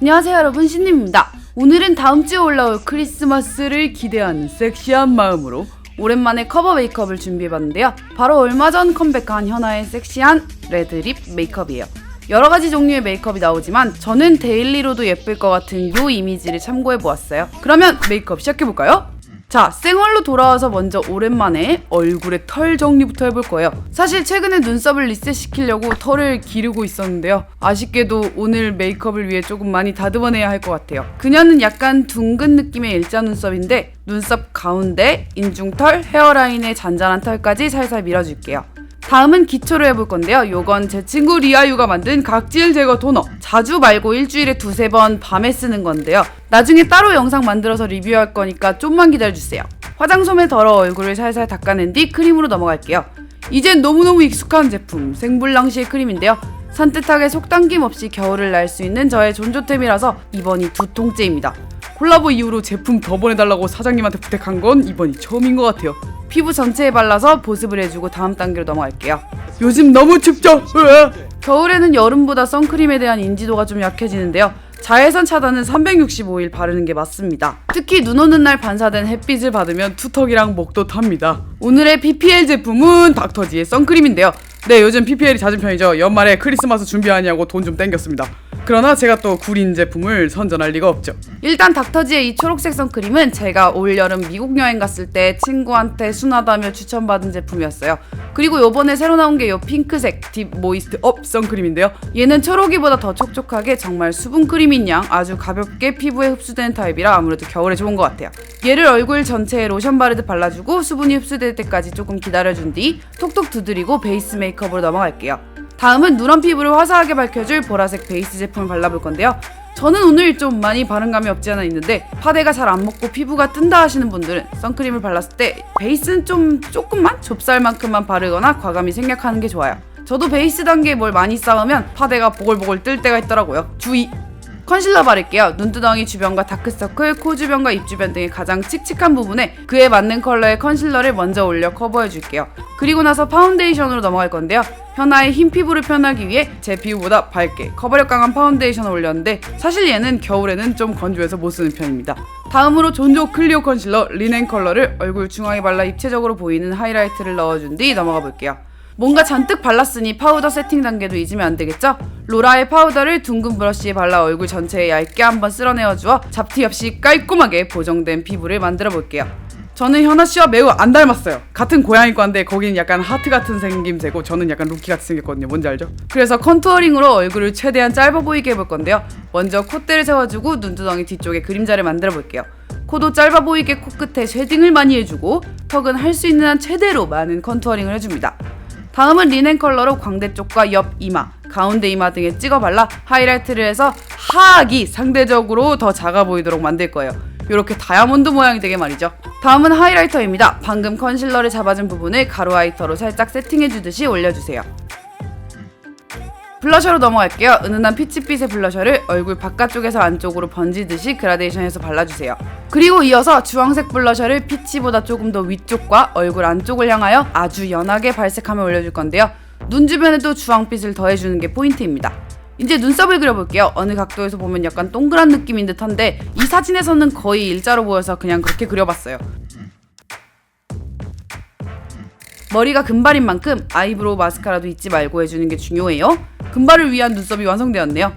안녕하세요 여러분, 신님입니다. 오늘은 다음주에 올라올 크리스마스를 기대하는 섹시한 마음으로 오랜만에 커버 메이크업을 준비해봤는데요. 바로 얼마 전 컴백한 현아의 섹시한 레드립 메이크업이에요. 여러가지 종류의 메이크업이 나오지만 저는 데일리로도 예쁠 것 같은 요 이미지를 참고해보았어요. 그러면 메이크업 시작해볼까요? 자, 생얼로 돌아와서 먼저 오랜만에 얼굴에 털 정리부터 해볼 거예요. 사실 최근에 눈썹을 리셋시키려고 털을 기르고 있었는데요. 아쉽게도 오늘 메이크업을 위해 조금 많이 다듬어내야 할 것 같아요. 그녀는 약간 둥근 느낌의 일자 눈썹인데 눈썹 가운데, 인중털, 헤어라인에 잔잔한 털까지 살살 밀어줄게요. 다음은 기초로 해볼 건데요. 요건 제 친구 리아유가 만든 각질 제거 토너. 자주 말고 일주일에 2-3번 밤에 쓰는 건데요. 나중에 따로 영상 만들어서 리뷰할 거니까 좀만 기다려주세요. 화장솜에 덜어 얼굴을 살살 닦아낸 뒤 크림으로 넘어갈게요. 이젠 너무너무 익숙한 제품, 생블랑시의 크림인데요. 산뜻하게 속당김 없이 겨울을 날 수 있는 저의 존조템이라서 이번이 2통째입니다. 콜라보 이후로 제품 더 보내달라고 사장님한테 부탁한 건 이번이 처음인 것 같아요. 피부 전체에 발라서 보습을 해주고 다음 단계로 넘어갈게요. 요즘 너무 춥죠? 겨울에는 여름보다 선크림에 대한 인지도가 좀 약해지는데요. 자외선 차단은 365일 바르는 게 맞습니다. 특히 눈 오는 날 반사된 햇빛을 받으면 투턱이랑 목도 탑니다. 오늘의 PPL 제품은 닥터지의 선크림인데요. 네, 요즘 PPL이 잦은 편이죠. 연말에 크리스마스 준비하냐고 돈 좀 땡겼습니다. 그러나 제가 또 구린 제품을 선전할 리가 없죠. 일단 닥터지의 이 초록색 선크림은 제가 올여름 미국 여행 갔을 때 친구한테 순하다며 추천받은 제품이었어요. 그리고 요번에 새로 나온 게 요 핑크색 딥 모이스트 업 선크림인데요. 얘는 초록이보다 더 촉촉하게 정말 수분 크림인 양 아주 가볍게 피부에 흡수되는 타입이라 아무래도 겨울에 좋은 것 같아요. 얘를 얼굴 전체에 로션 바르듯 발라주고 수분이 흡수될 때까지 조금 기다려준 뒤 톡톡 두드리고 베이스 메이크업으로 넘어갈게요. 다음은 누런 피부를 화사하게 밝혀줄 보라색 베이스 제품을 발라볼 건데요. 저는 오늘 좀 많이 바른감이 없지 않아 있는데 파데가 잘 안 먹고 피부가 뜬다 하시는 분들은 선크림을 발랐을 때 베이스는 조금만 좁쌀만큼만 바르거나 과감히 생략하는 게 좋아요. 저도 베이스 단계에 뭘 많이 쌓으면 파데가 보글보글 뜰 때가 있더라고요. 주의! 컨실러 바를게요. 눈두덩이 주변과 다크서클, 코 주변과 입 주변 등의 가장 칙칙한 부분에 그에 맞는 컬러의 컨실러를 먼저 올려 커버해줄게요. 그리고 나서 파운데이션으로 넘어갈 건데요. 현아의 흰 피부를 표현하기 위해 제 피부보다 밝게 커버력 강한 파운데이션을 올렸는데 사실 얘는 겨울에는 좀 건조해서 못 쓰는 편입니다. 다음으로 존조 클리오 컨실러 리넨 컬러를 얼굴 중앙에 발라 입체적으로 보이는 하이라이트를 넣어준 뒤 넘어가 볼게요. 뭔가 잔뜩 발랐으니 파우더 세팅 단계도 잊으면 안 되겠죠? 로라의 파우더를 둥근 브러쉬에 발라 얼굴 전체에 얇게 한번 쓸어내어주어 잡티 없이 깔끔하게 보정된 피부를 만들어 볼게요. 저는 현아씨와 매우 안 닮았어요. 같은 고양이과인데 거기는 약간 하트 같은 생김새고 저는 약간 루키 같이 생겼거든요. 뭔지 알죠? 그래서 컨투어링으로 얼굴을 최대한 짧아 보이게 해볼 건데요. 먼저 콧대를 세워주고 눈두덩이 뒤쪽에 그림자를 만들어 볼게요. 코도 짧아 보이게 코끝에 쉐딩을 많이 해주고 턱은 할 수 있는 한 최대로 많은 컨투어링을 해줍니다. 다음은 리넨 컬러로 광대 쪽과 옆 이마, 가운데 이마 등에 찍어 발라 하이라이트를 해서 하악이 상대적으로 더 작아 보이도록 만들 거예요. 이렇게 다이아몬드 모양이 되게 말이죠. 다음은 하이라이터입니다. 방금 컨실러를 잡아준 부분을 가루 하이터로 살짝 세팅해주듯이 올려주세요. 블러셔로 넘어갈게요. 은은한 피치빛의 블러셔를 얼굴 바깥쪽에서 안쪽으로 번지듯이 그라데이션해서 발라주세요. 그리고 이어서 주황색 블러셔를 피치보다 조금 더 위쪽과 얼굴 안쪽을 향하여 아주 연하게 발색하며 올려줄 건데요. 눈 주변에도 주황빛을 더해주는 게 포인트입니다. 이제 눈썹을 그려볼게요. 어느 각도에서 보면 약간 동그란 느낌인 듯한데 이 사진에서는 거의 일자로 보여서 그냥 그렇게 그려봤어요. 머리가 금발인 만큼 아이브로우 마스카라도 잊지 말고 해주는 게 중요해요. 금발을 위한 눈썹이 완성되었네요.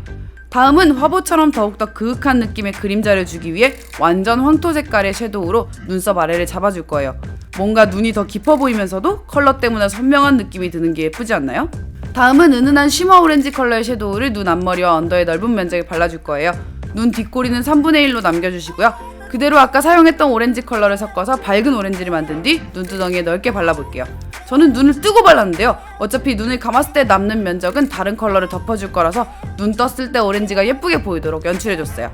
다음은 화보처럼 더욱더 그윽한 느낌의 그림자를 주기 위해 완전 황토 색깔의 섀도우로 눈썹 아래를 잡아줄 거예요. 뭔가 눈이 더 깊어 보이면서도 컬러 때문에 선명한 느낌이 드는 게 예쁘지 않나요? 다음은 은은한 쉬머 오렌지 컬러의 섀도우를 눈 앞머리와 언더의 넓은 면적에 발라줄 거예요. 눈 뒷꼬리는 3분의 1로 남겨주시고요. 그대로 아까 사용했던 오렌지 컬러를 섞어서 밝은 오렌지를 만든 뒤 눈두덩이에 넓게 발라볼게요. 저는 눈을 뜨고 발랐는데요. 어차피 눈을 감았을 때 남는 면적은 다른 컬러를 덮어줄 거라서 눈 떴을 때 오렌지가 예쁘게 보이도록 연출해줬어요.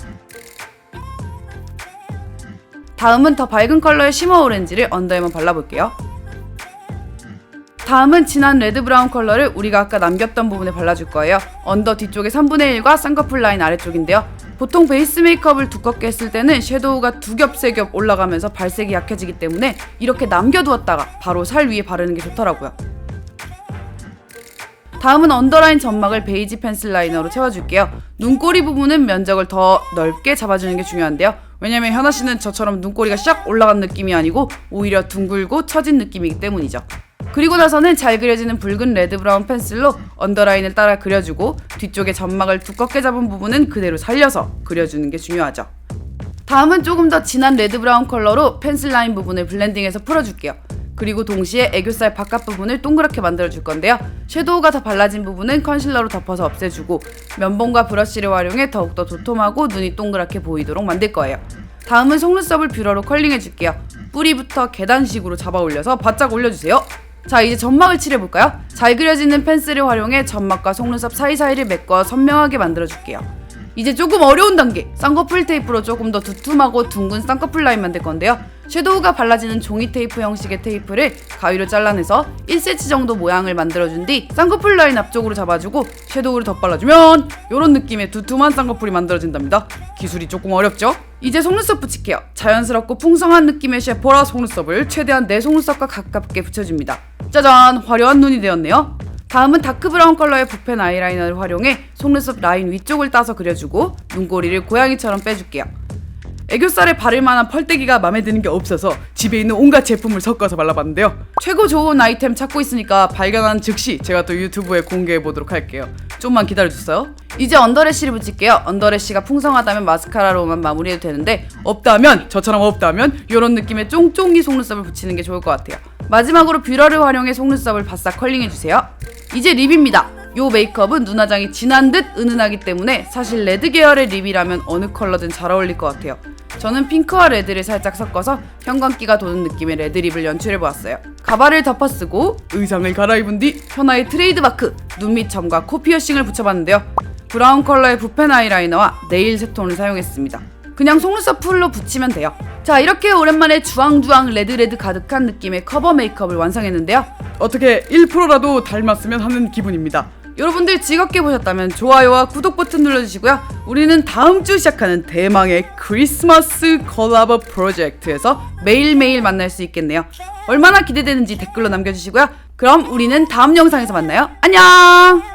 다음은 더 밝은 컬러의 쉬머 오렌지를 언더에만 발라볼게요. 다음은 진한 레드 브라운 컬러를 우리가 아까 남겼던 부분에 발라줄 거예요. 언더 뒤쪽의 3분의 1과 쌍꺼풀 라인 아래쪽인데요. 보통 베이스 메이크업을 두껍게 했을 때는 섀도우가 2겹, 3겹 올라가면서 발색이 약해지기 때문에 이렇게 남겨두었다가 바로 살 위에 바르는 게 좋더라고요. 다음은 언더라인 점막을 베이지 펜슬 라이너로 채워줄게요. 눈꼬리 부분은 면적을 더 넓게 잡아주는 게 중요한데요. 왜냐면 현아씨는 저처럼 눈꼬리가 샥 올라간 느낌이 아니고 오히려 둥글고 처진 느낌이기 때문이죠. 그리고 나서는 잘 그려지는 붉은 레드 브라운 펜슬로 언더라인을 따라 그려주고 뒤쪽에 점막을 두껍게 잡은 부분은 그대로 살려서 그려주는 게 중요하죠. 다음은 조금 더 진한 레드 브라운 컬러로 펜슬 라인 부분을 블렌딩해서 풀어줄게요. 그리고 동시에 애교살 바깥 부분을 동그랗게 만들어줄 건데요. 섀도우가 더 발라진 부분은 컨실러로 덮어서 없애주고 면봉과 브러쉬를 활용해 더욱더 도톰하고 눈이 동그랗게 보이도록 만들 거예요. 다음은 속눈썹을 뷰러로 컬링해줄게요. 뿌리부터 계단식으로 잡아 올려서 바짝 올려주세요. 자, 이제 점막을 칠해볼까요? 잘 그려지는 펜슬을 활용해 점막과 속눈썹 사이사이를 메꿔 선명하게 만들어줄게요. 이제 조금 어려운 단계! 쌍꺼풀 테이프로 조금 더 두툼하고 둥근 쌍꺼풀 라인 만들 건데요. 섀도우가 발라지는 종이 테이프 형식의 테이프를 가위로 잘라내서 1cm 정도 모양을 만들어준 뒤 쌍꺼풀 라인 앞쪽으로 잡아주고 섀도우를 덧발라주면 이런 느낌의 두툼한 쌍꺼풀이 만들어진답니다. 기술이 조금 어렵죠? 이제 속눈썹 붙일게요. 자연스럽고 풍성한 느낌의 셰퍼라 속눈썹을 최대한 내 속눈썹과 가깝게 붙여줍니다. 짜잔! 화려한 눈이 되었네요. 다음은 다크 브라운 컬러의 붓펜 아이라이너를 활용해 속눈썹 라인 위쪽을 따서 그려주고 눈꼬리를 고양이처럼 빼줄게요. 애교살에 바를 만한 펄떼기가 맘에 드는 게 없어서 집에 있는 온갖 제품을 섞어서 발라봤는데요. 최고 좋은 아이템 찾고 있으니까 발견한 즉시 제가 또 유튜브에 공개해보도록 할게요. 좀만 기다려주세요. 이제 언더래쉬를 붙일게요. 언더래쉬가 풍성하다면 마스카라로만 마무리해도 되는데 없다면, 저처럼 없다면 이런 느낌의 쫑쫑이 속눈썹을 붙이는 게 좋을 것 같아요. 마지막으로 뷰러를 활용해 속눈썹을 바싹 컬링해주세요. 이제 립입니다. 요 메이크업은 눈화장이 진한 듯 은은하기 때문에 사실 레드 계열의 립이라면 어느 컬러든 잘 어울릴 것 같아요. 저는 핑크와 레드를 살짝 섞어서 형광기가 도는 느낌의 레드립을 연출해보았어요. 가발을 덮어쓰고 의상을 갈아입은 뒤 현아의 트레이드마크 눈 밑 점과 코 피어싱을 붙여봤는데요. 브라운 컬러의 붓펜 아이라이너와 네일 셋톤을 사용했습니다. 그냥 속눈썹 풀로 붙이면 돼요. 자, 이렇게 오랜만에 주황주황 레드 가득한 느낌의 커버 메이크업을 완성했는데요. 어떻게 1%라도 닮았으면 하는 기분입니다. 여러분들 즐겁게 보셨다면 좋아요와 구독 버튼 눌러주시고요. 우리는 다음 주 시작하는 대망의 크리스마스 콜라보 프로젝트에서 매일매일 만날 수 있겠네요. 얼마나 기대되는지 댓글로 남겨주시고요. 그럼 우리는 다음 영상에서 만나요. 안녕!